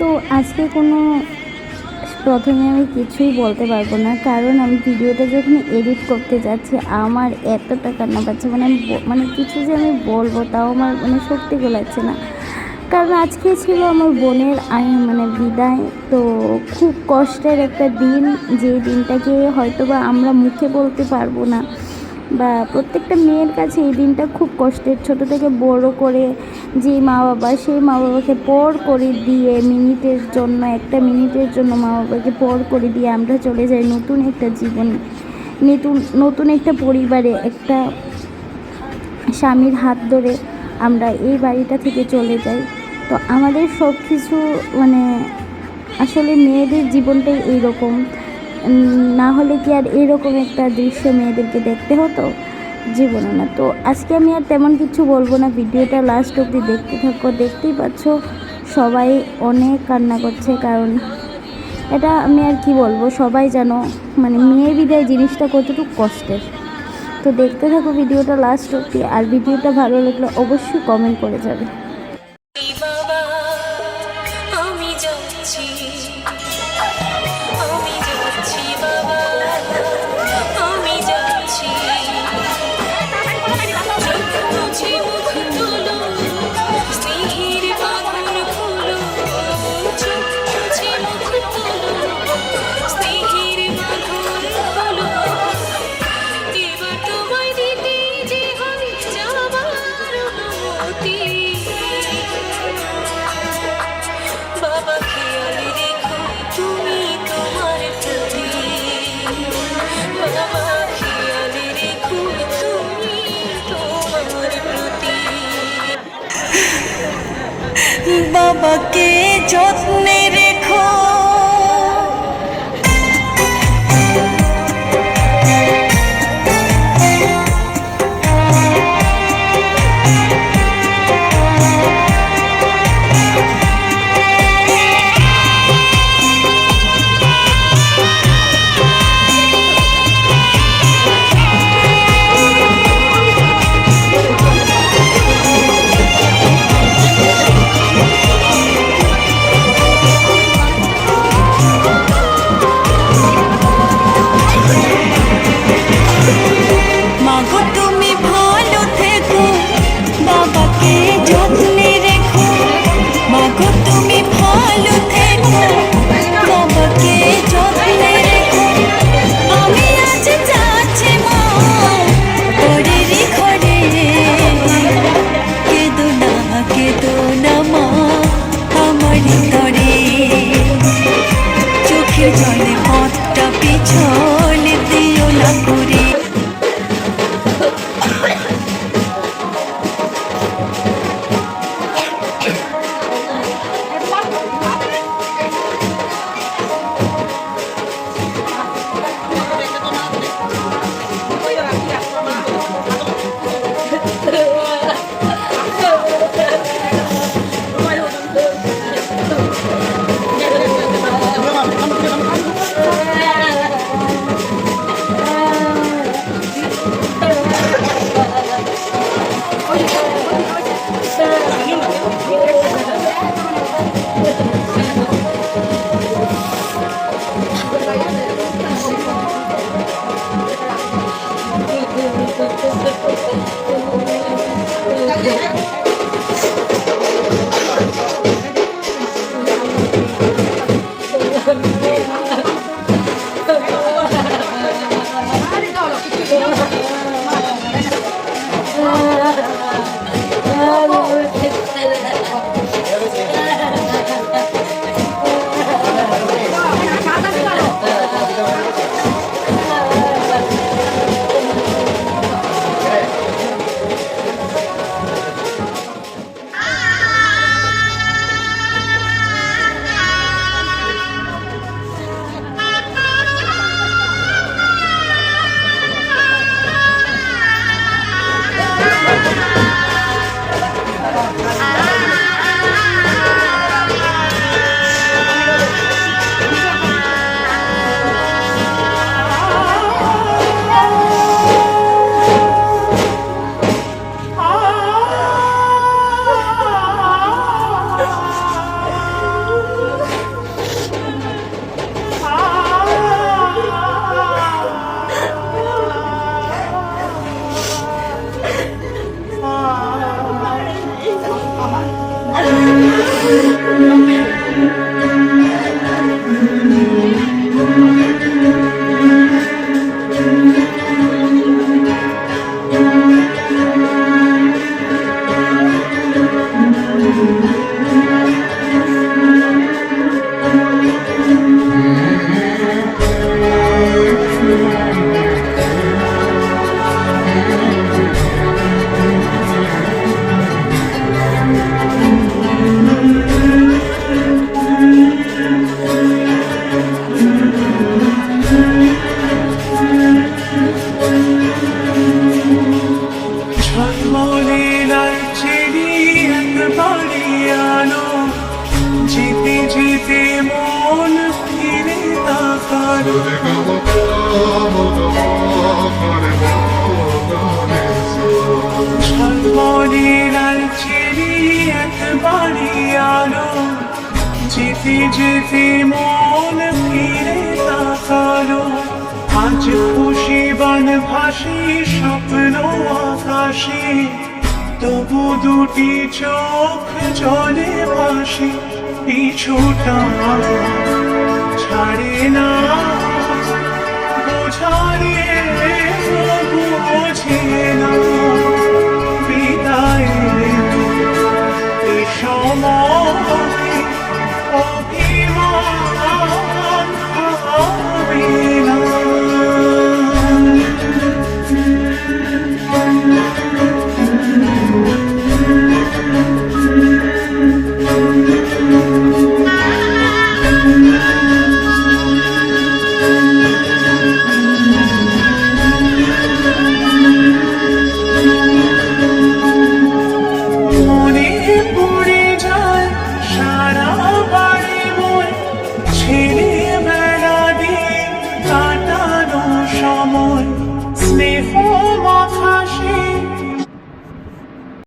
তো আজকে প্রথমে আমি কিছুই বলতে পারবো না, কারণ আমি ভিডিওটা যখন এডিট করতে যাচ্ছি আমার এতটা কান্না পাচ্ছে, মানে কিছু যে আমি বলবো তাও আমার শক্তি গোলাচ্ছে না। কারণ আজকে ছিল আমার বোনের বিদায়। তো খুব কষ্টের একটা দিন, যে দিনটাকে হয়তোবা আমরা মুখে বলতে পারবো না, বা প্রত্যেকটা মেয়ের কাছে এই দিনটা খুব কষ্টের। ছোট থেকে বড় করে যে মা বাবা, সেই মা বাবাকে পর করে দিয়ে একটা মিনিটের জন্য মা বাবাকে পর করে দিয়ে আমরা চলে যাই নতুন একটা জীবনে, নতুন একটা পরিবারে, একটা স্বামীর হাত ধরে আমরা এই বাড়িটা থেকে চলে যাই। তো আমাদের সব কিছু আসলে মেয়েদের জীবনটাই এইরকম, না হলে কি আর এরকম একটা দৃশ্য মেয়েদেরকে দেখতে হতো? জীবনে না। তো আজকে আমি আর তেমন কিছু বলবো না, ভিডিওটা লাস্ট অবধি দেখতে থাকো। দেখতেই পাচ্ছ সবাই অনেক কান্না করছে, কারণ এটা আমি আর কি বলবো, সবাই জানো মেয়ে বিদায় জিনিসটা কতটুকু কষ্টের। তো দেখতে থাকো ভিডিওটা লাস্ট অবধি, আর ভিডিওটা ভালো লাগলে অবশ্যই কমেন্ট করে যাবে। বাবাকে যত্নে রেখো, জলে পথটা পিছল দিও না করে। যেতে মন ফিরে তাকালো ঝলমলে লালচেরি একবারই আলো যেতে যেতে মন ফিরে তাকালো আজ খুশি বান ভাসি স্বপ্ন আকাশে তবু দুটি চোখ জলে ভাসে পিছুটা ছাড়ে না বোঝারে বোঝে না